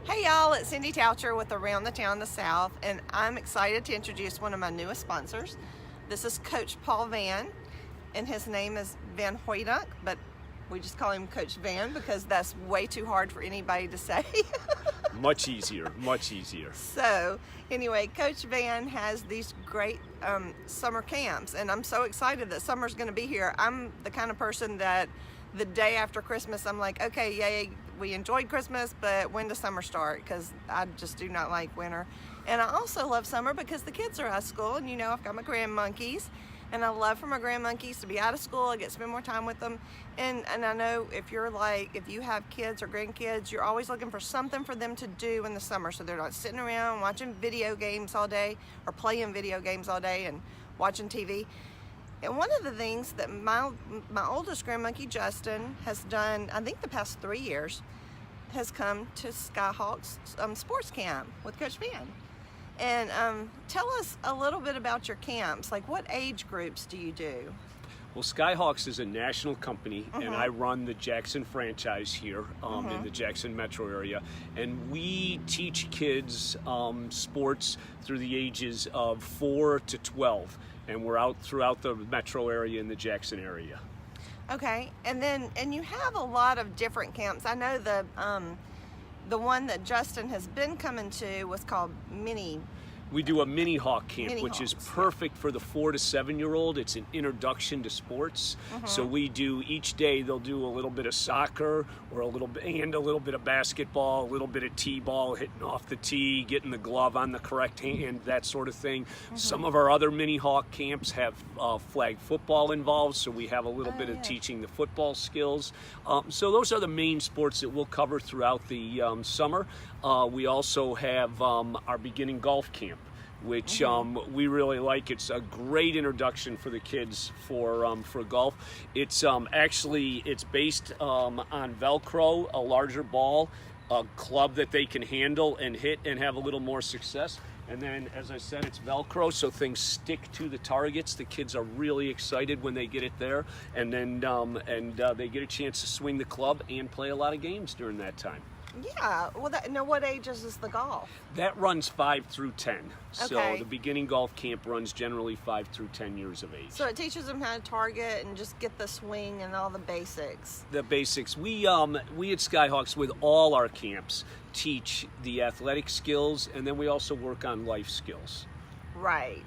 Hey y'all, it's Cindy Toucher with Around the Town the South, and I'm excited to introduce one of my newest sponsors. This is Coach Paul Van, and his name is Van Hoydunk, but we just call him Coach Van because that's way too hard for anybody to say. Much easier, much easier. So anyway, Coach Van has these great summer camps, and I'm so excited that summer's going to be here. I'm the kind of person that the day after Christmas, I'm like, okay, yay, we enjoyed Christmas, but when does summer start? Because I just do not like winter. And I also love summer because the kids are out of school, and you know, I've got my grand monkeys, and I love for my grand monkeys to be out of school. I get to spend more time with them. And I know if you have kids or grandkids, you're always looking for something for them to do in the summer, so they're not sitting around watching video games all day or playing video games all day and watching TV. And one of the things that my oldest grand monkey, Justin, has done, I think the past 3 years, has come to Skyhawk's sports camp with Coach Van. And tell us a little bit about your camps. Like, what age groups do you do? Well, Skyhawks is a national company, and I run the Jackson franchise here in the Jackson metro area. And we teach kids sports through the ages of 4 to 12. And we're out throughout the metro area in the Jackson area. Okay, and you have a lot of different camps. I know the one that Justin has been coming to was called Mini. We do a mini hawk camp, Mini which is Hawks, perfect for the 4 to 7 year old. It's an introduction to sports. So we do each day. They'll do a little bit of soccer, or a little bit of basketball, a little bit of t-ball, hitting off the tee, getting the glove on the correct hand, that sort of thing. Some of our other mini hawk camps have flag football involved, so we have a little bit of teaching the football skills. So those are the main sports that we'll cover throughout the summer. We also have our beginning golf camp, which we really like. It's a great introduction for the kids for golf. It's it's based on Velcro, a larger ball, a club that they can handle and hit and have a little more success. And then, as I said, it's Velcro, so things stick to the targets. The kids are really excited when they get it there, and then they get a chance to swing the club and play a lot of games during that time. Yeah, well, now what ages is the golf? That runs 5 through 10. So Okay. the beginning golf camp runs generally 5 through 10 years of age. So it teaches them how to target and just get the swing and all the basics. The basics. We at Skyhawks, with all our camps, teach the athletic skills, and then we also work on life skills. Right.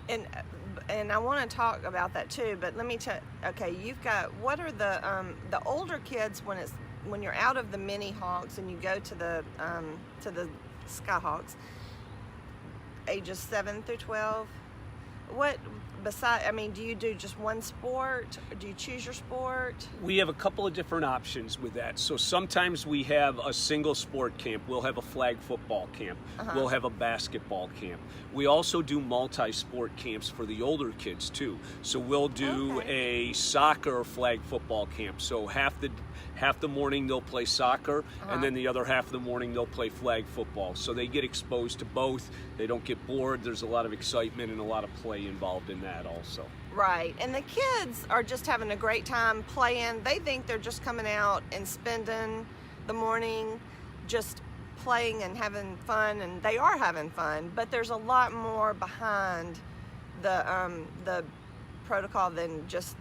And I want to talk about that too, but let me tell. Okay, you've got, what are the older kids when you're out of the mini hawks and you go to the Skyhawks, ages 7 through 12? What do you do just one sport, or do you choose your sport? We have a couple of different options with that. So sometimes we have a single sport camp. We'll have a flag football camp. We'll have a basketball camp. We also do multi-sport camps for the older kids too. So we'll do a soccer flag football camp. So half the morning they'll play soccer, and then the other half of the morning they'll play flag football. So they get exposed to both. They don't get bored. There's a lot of excitement and a lot of play involved in that also. Right, and the kids are just having a great time playing. They think they're just coming out and spending the morning just playing and having fun, and they are having fun, but there's a lot more behind the protocol than just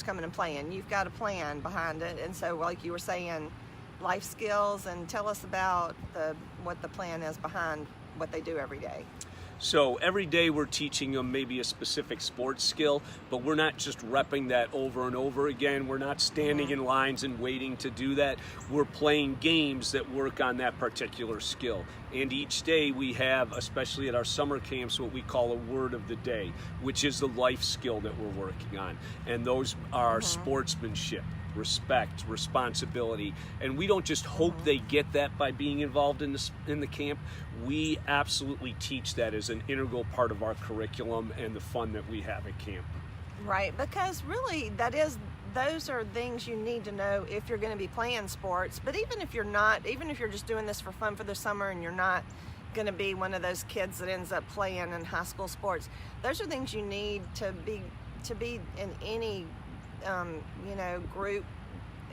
coming and playing. You've got a plan behind it, and so like you were saying, life skills, and tell us about what the plan is behind what they do every day. So every day we're teaching them maybe a specific sports skill, but we're not just repping that over and over again. We're not standing in lines and waiting to do that. We're playing games that work on that particular skill. And each day we have, especially at our summer camps, what we call a word of the day, which is the life skill that we're working on. And those are sportsmanship, respect, responsibility, and we don't just hope they get that by being involved in the camp. We absolutely teach that as an integral part of our curriculum and the fun that we have at camp. Right, because really those are things you need to know if you're going to be playing sports. But even if you're not, even if you're just doing this for fun for the summer and you're not going to be one of those kids that ends up playing in high school sports, those are things you need to be in any group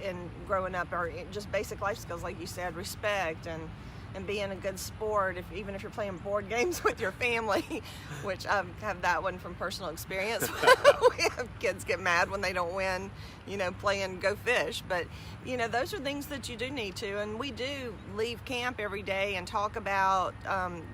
in growing up, or just basic life skills, like you said, respect and and being a good sport, even if you're playing board games with your family, which I have that one from personal experience. We have kids get mad when they don't win, playing Go Fish. But, those are things that you do need to. And we do leave camp every day and talk about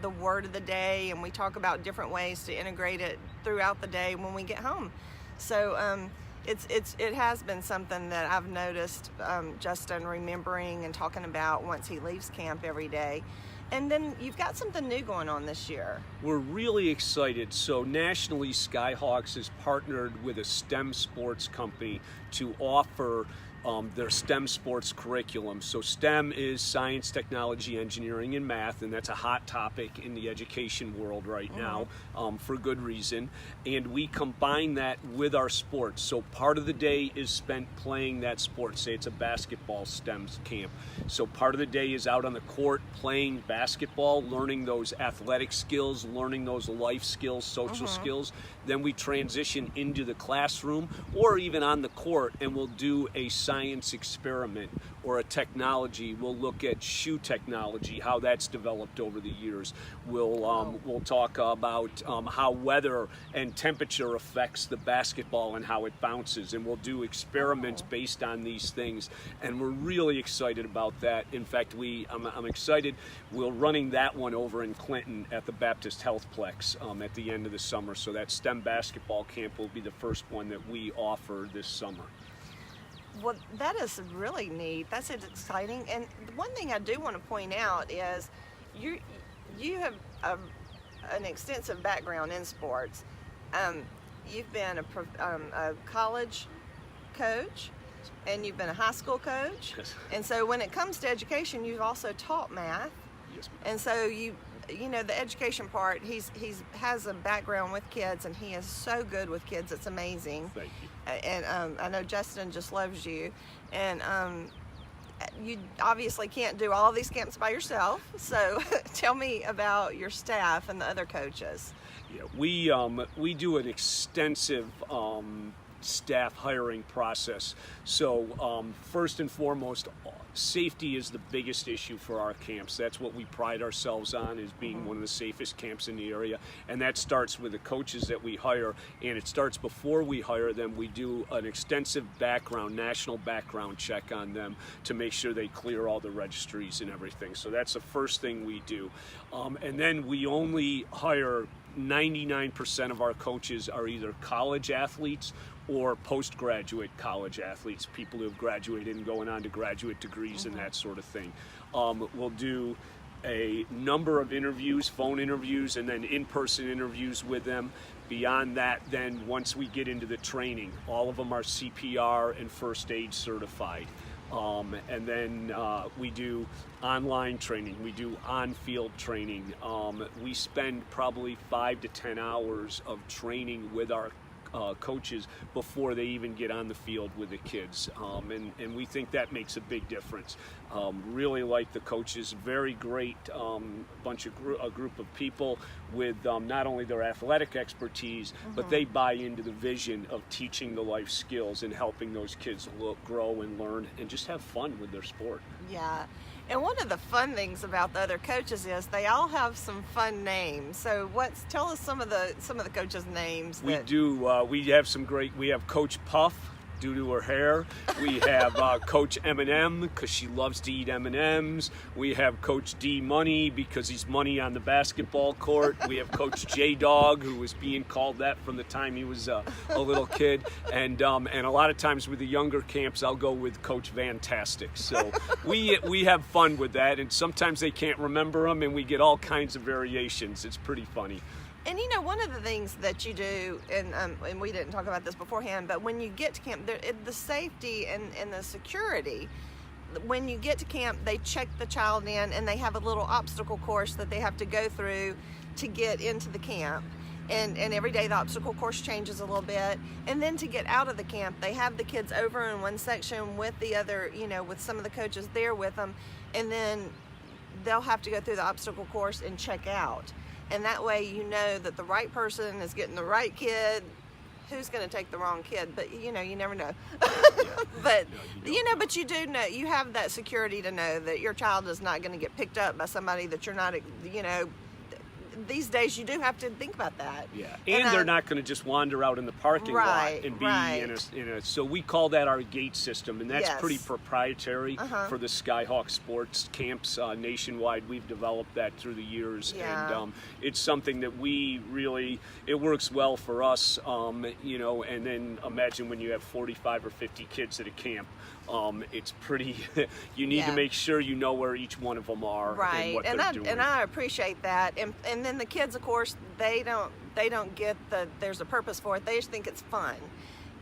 the word of the day, and we talk about different ways to integrate it throughout the day when we get home. So it has been something that I've noticed Justin remembering and talking about once he leaves camp every day. And then you've got something new going on this year. We're really excited. So nationally, Skyhawks has partnered with a STEM sports company to offer their STEM sports curriculum. So STEM is science, technology, engineering, and math, and that's a hot topic in the education world right now, for good reason. And we combine that with our sports. So part of the day is spent playing that sport. Say it's a basketball STEM camp. So part of the day is out on the court playing basketball, learning those athletic skills, learning those life skills, social skills. Then we transition into the classroom or even on the court, and we'll do a science experiment or a technology. We'll look at shoe technology, how that's developed over the years. We'll talk about how weather and temperature affects the basketball and how it bounces, and we'll do experiments based on these things. And we're really excited about that. In fact, I'm excited. We're running that one over in Clinton at the Baptist Healthplex at the end of the summer. So that STEM basketball camp will be the first one that we offer this summer. Well, that is really neat. That's exciting. And one thing I do want to point out is you have an extensive background in sports. You've been a college coach, and you've been a high school coach. Yes. And so when it comes to education, you've also taught math. Yes, ma'am. And so the education part, he's has a background with kids, and he is so good with kids. It's amazing. Thank you. And I know Justin just loves you, and you obviously can't do all of these camps by yourself. So tell me about your staff and the other coaches. Yeah, we do an extensive staff hiring process. So first and foremost, safety is the biggest issue for our camps. That's what we pride ourselves on, is being one of the safest camps in the area. And that starts with the coaches that we hire, and it starts before we hire them. We do an extensive national background check on them to make sure they clear all the registries and everything. So that's the first thing we do. And then we only hire 99% of our coaches are either college athletes or postgraduate college athletes, people who have graduated and going on to graduate degrees and that sort of thing. We'll do a number of interviews, phone interviews, and then in-person interviews with them. Beyond that, then once we get into the training, all of them are CPR and first aid certified. And then we do online training, we do on-field training. We spend probably 5 to 10 hours of training with our coaches before they even get on the field with the kids, and we think that makes a big difference. Really like the coaches, very great a group of people with not only their athletic expertise, but they buy into the vision of teaching the life skills and helping those kids grow and learn and just have fun with their sport. Yeah. And one of the fun things about the other coaches is they all have some fun names. So tell us some of the coaches' names. We do. We have some great. We have Coach Puff, due to her hair. We have Coach M&M because she loves to eat M&Ms. We have Coach D Money because he's money on the basketball court. We have Coach J Dog, who was being called that from the time he was a little kid. And a lot of times with the younger camps, I'll go with Coach Fantastic. So we have fun with that, and sometimes they can't remember them, and we get all kinds of variations. It's pretty funny. And one of the things that you do, and we didn't talk about this beforehand, but when you get to camp, the safety and the security, when you get to camp, they check the child in, and they have a little obstacle course that they have to go through to get into the camp. And every day the obstacle course changes a little bit. And then to get out of the camp, they have the kids over in one section with the other, with some of the coaches there with them. And then they'll have to go through the obstacle course and check out. And that way you know that the right person is getting the right kid who's going to take the wrong kid, but you never know. Yeah. But No, you don't. but you do know, you have that security to know that your child is not going to get picked up by somebody that you're not, these days you do have to think about that. Yeah, and they're not going to just wander out in the parking lot and be in a. So we call that our gate system, and that's pretty proprietary for the Skyhawk sports camps nationwide. We've developed that through the years, and it's something that we really, it works well for us. And then imagine when you have 45 or 50 kids at a camp. It's pretty. You need to make sure you know where each one of them are and what they're doing. And I appreciate that. And then the kids, of course, they don't get there's a purpose for it. They just think it's fun,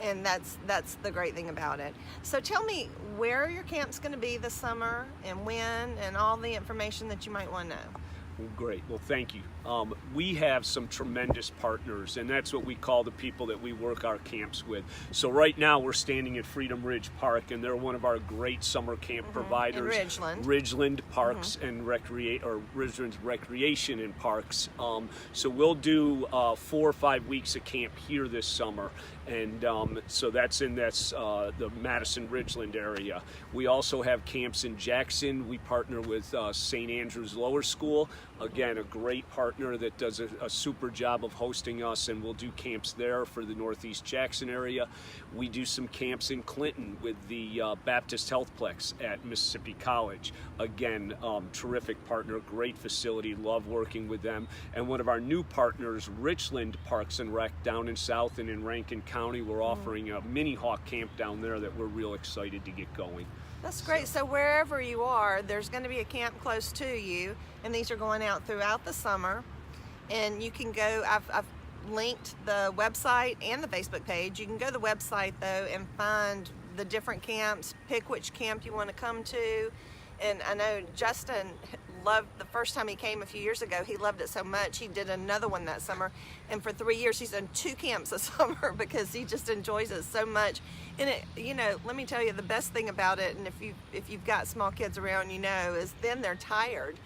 and that's the great thing about it. So tell me where your camp's going to be this summer and when, and all the information that you might want to know. Well, great. Well, thank you. We have some tremendous partners, and that's what we call the people that we work our camps with. So right now we're standing at Freedom Ridge Park, and they're one of our great summer camp providers. In Ridgeland. Ridgeland Parks and Ridgeland's Recreation and Parks. So we'll do 4 or 5 weeks of camp here this summer, and so that's in the Madison Ridgeland area. We also have camps in Jackson. We partner with St. Andrew's Lower School. Again, a great partner that does a super job of hosting us, and we'll do camps there for the Northeast Jackson area. We do some camps in Clinton with the Baptist Healthplex at Mississippi College. Again, terrific partner, great facility, love working with them. And one of our new partners, Richland Parks and Rec down in South and in Rankin County, we're offering a mini hawk camp down there that we're real excited to get going. That's great. So wherever you are, there's going to be a camp close to you, and these are going out throughout the summer. And you can go, I've linked the website and the Facebook page. You can go to the website though and find the different camps, pick which camp you want to come to. And I know Justin loved the first time he came a few years ago. He loved it so much he did another one that summer, and for 3 years he's done 2 camps a summer because he just enjoys it so much. And it, let me tell you, the best thing about it, and if you've got small kids around, is then they're tired.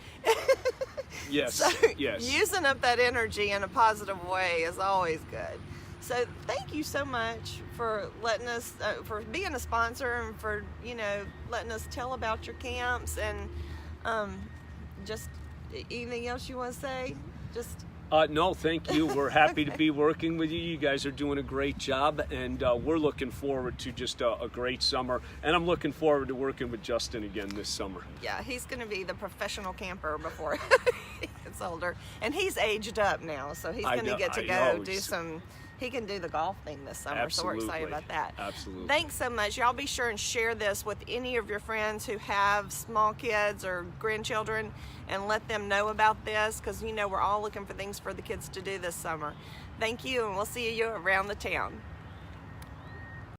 Yes. So yes. Using up that energy in a positive way is always good. So thank you so much for letting us, for being a sponsor, and for letting us tell about your camps, and just anything else you want to say? Just. No, thank you. We're happy to be working with you. You guys are doing a great job, and we're looking forward to just a great summer. And I'm looking forward to working with Justin again this summer. Yeah, he's going to be the professional camper before he gets older. And he's aged up now, so he's going to get to go do some. He can do the golf thing this summer, Absolutely. So we're excited about that. Absolutely. Thanks so much. Y'all be sure and share this with any of your friends who have small kids or grandchildren, and let them know about this, because we're all looking for things for the kids to do this summer. Thank you, and we'll see you around the town.